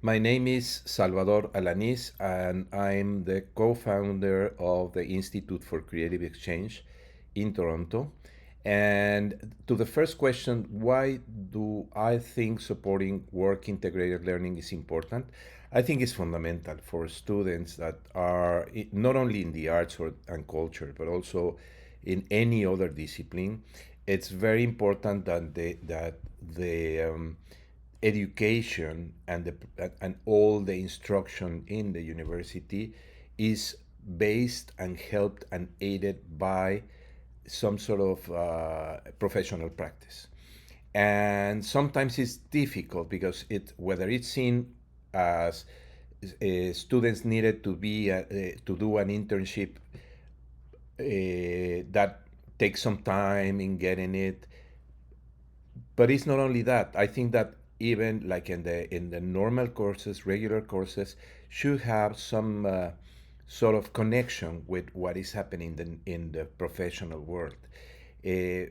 My name is Salvador Alanis, and I'm the co founder of the Institute for Creative Exchange in Toronto. And to the first question, why do I think supporting work integrated learning is important? I think it's fundamental for students that are not only in the arts and culture, but also in any other discipline. It's very important that the education and all the instruction in the university is based and helped and aided by some sort of professional practice. And sometimes it's difficult because whether it's seen as students needed to do an internship that takes some time in getting it, but it's not only that. I think that even like in the normal courses, regular courses should have some sort of connection with what is happening in the professional world. Uh,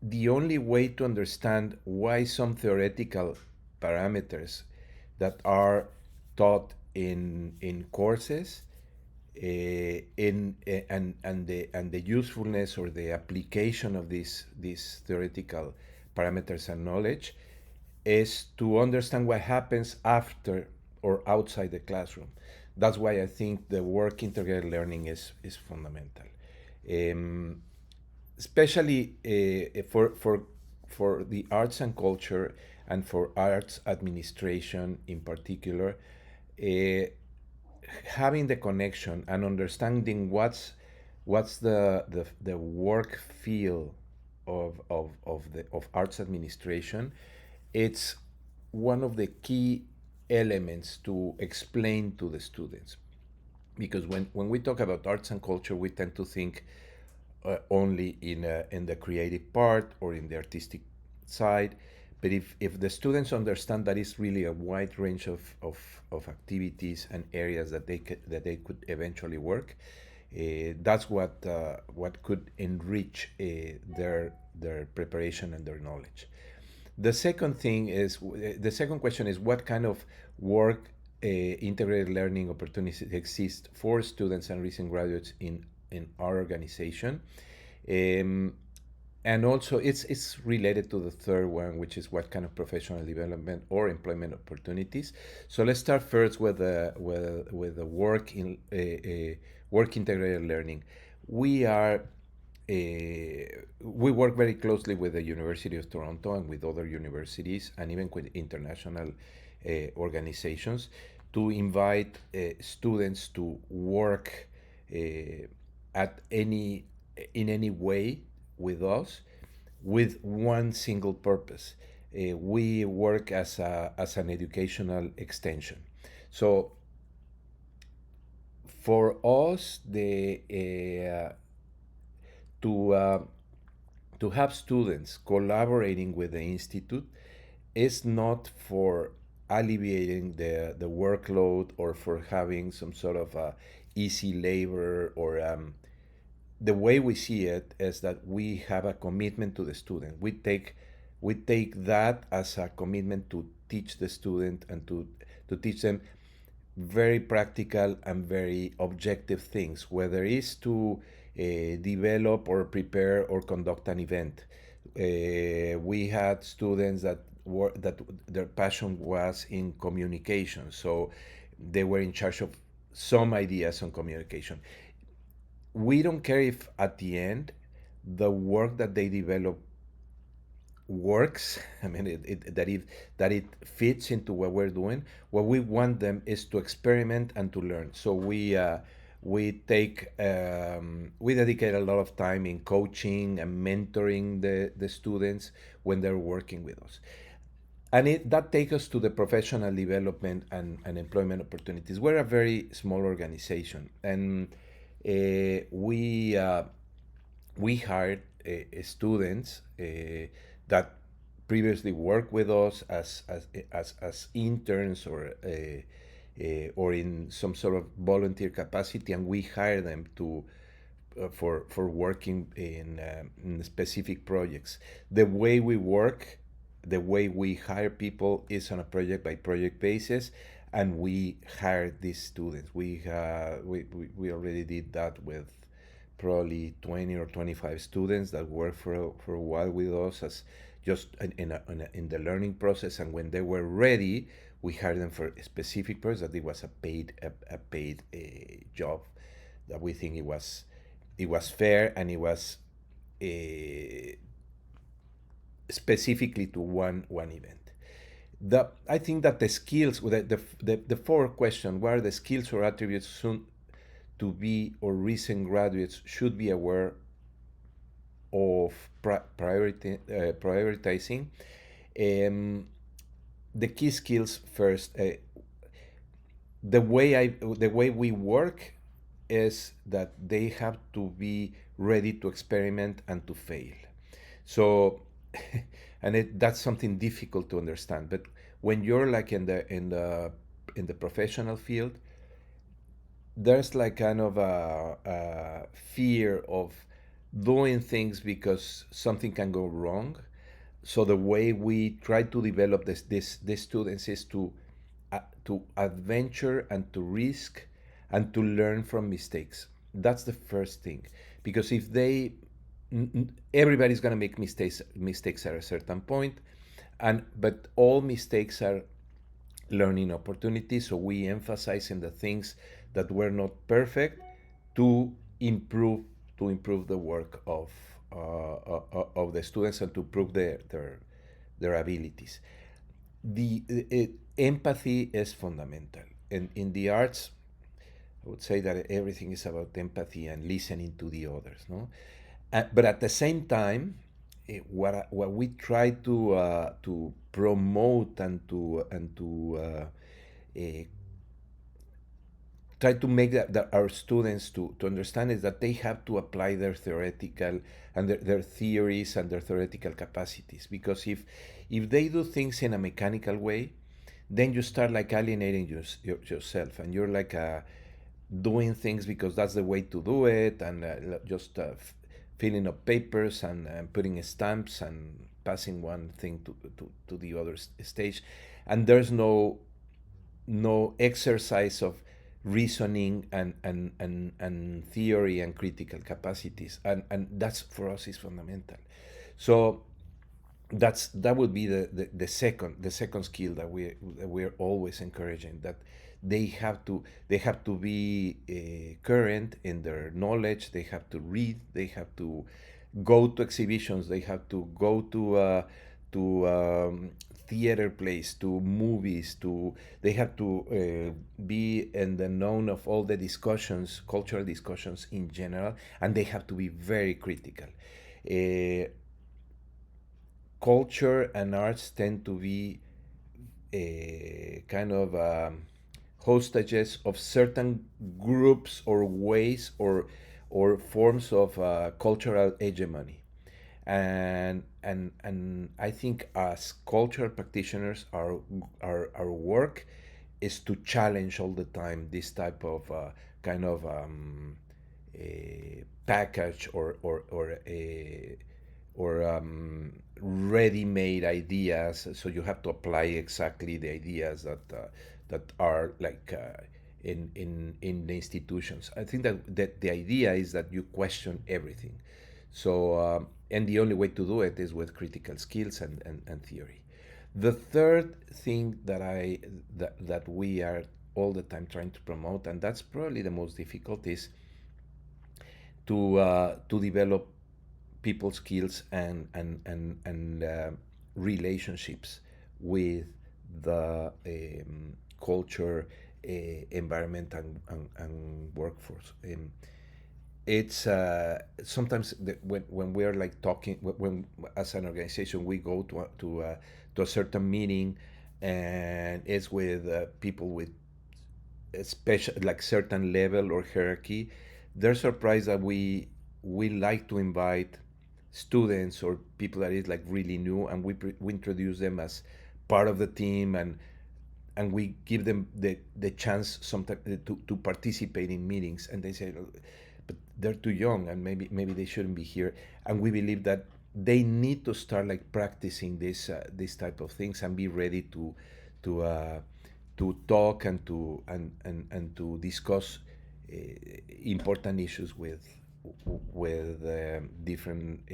the only way to understand why some theoretical parameters that are taught in courses and the usefulness or the application of these theoretical parameters and knowledge is to understand what happens after or outside the classroom. That's why I think the work integrated learning is fundamental. Um, Especially for the arts and culture and for arts administration in particular, uh, having the connection and understanding what's the work field of arts administration, it's one of the key elements to explain to the students, because when we talk about arts and culture, we tend to think only in the creative part or in the artistic side. But if the students understand that it's really a wide range of activities and areas that they could eventually work, that's what could enrich their preparation and their knowledge. The second question is what kind of work integrated learning opportunities exist for students and recent graduates in our organization. Um, and also, it's related to the third one, which is what kind of professional development or employment opportunities. So let's start first with the work integrated learning. We are we work very closely with the University of Toronto and with other universities and even with international organizations to invite students to work uh, at any in any way with us with one single purpose. We work as an educational extension. So for us, the to to have students collaborating with the institute is not for alleviating the workload or for having some sort of easy labor or the way we see it is that we have a commitment to the student. We take that as a commitment to teach the student and to teach them very practical and very objective things, whether it's to develop or prepare or conduct an event. We had students that their passion was in communication, so they were in charge of some ideas on communication. We don't care if at the end the work that they develop works. I mean, that it fits into what we're doing. What we want them is to experiment and to learn. So we dedicate a lot of time in coaching and mentoring the students when they're working with us. And that takes us to the professional development and employment opportunities. We're a very small organization, and we hired students that previously worked with us as interns or in some sort of volunteer capacity, and we hire them for working in specific projects. The way we work the way we hire people is on a project by project basis, and we hire these students. We already did that with probably 20 or 25 students that worked for a while with us as just in the learning process, and when they were ready, we hired them for a specific purpose that it was a paid job, that we think it was fair, and it was uh, specifically to one event. I think that the skills, the four question, what are the skills or attributes soon to be or recent graduates should be aware of prioritizing. Um, the key skills first. The way we work is that they have to be ready to experiment and to fail. So, and that's something difficult to understand. But when you're like in the professional field, there's like kind of a fear of doing things because something can go wrong. So the way we try to develop these students is to adventure and to risk and to learn from mistakes. That's the first thing, because if everybody's gonna make mistakes at a certain point, but all mistakes are learning opportunities. So we emphasize in the things that were not perfect to improve to improve the work of the students and to improve their abilities. The empathy is fundamental, and in the arts, I would say that everything is about empathy and listening to the others, no? But at the same time, what we try to promote and to uh, try to make that our students to understand is that they have to apply their theoretical and their theories and their theoretical capacities, because if they do things in a mechanical way, then you start like alienating yourself, and you're like doing things because that's the way to do it, and just filling up papers and putting stamps and passing one thing to the other stage, and there's no exercise of reasoning and theory and critical capacities, and that's for us is fundamental. So that would be the second skill that we're always encouraging, that they have to be current in their knowledge. They have to read, they have to go to exhibitions, they have to go to theater plays, to movies, they have to be in the known of all the discussions, cultural discussions in general, and they have to be very critical. uh, Culture and arts tend to be kind of hostages of certain groups or ways or forms of cultural hegemony, and I think as cultural practitioners, our work is to challenge all the time this type of kind of a package or ready-made ideas. So you have to apply exactly the ideas that are like in the institutions. I think that the idea is that you question everything. So and the only way to do it is with critical skills and theory. The third thing that we are all the time trying to promote, and that's probably the most difficult, is to develop people skills and relationships with the culture, environment, and workforce. It's sometimes when we are like talking, when as an organization we go to a certain meeting, and it's with people with a special, like, certain level or hierarchy. They're surprised that we like to invite students or people that is like really new, and we introduce them as part of the team, and we give them the chance sometimes to participate in meetings, and they say, "Oh, but they're too young, and maybe they shouldn't be here." And we believe that they need to start like practicing this type of things and be ready to uh, to talk and to discuss uh, important issues with different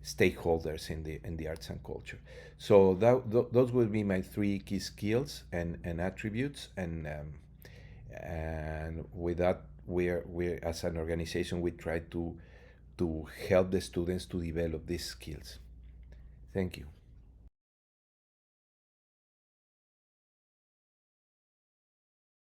stakeholders in the arts and culture. So those will be my three key skills and attributes, and with that, we're as an organization, we try to help the students to develop these skills. Thank you.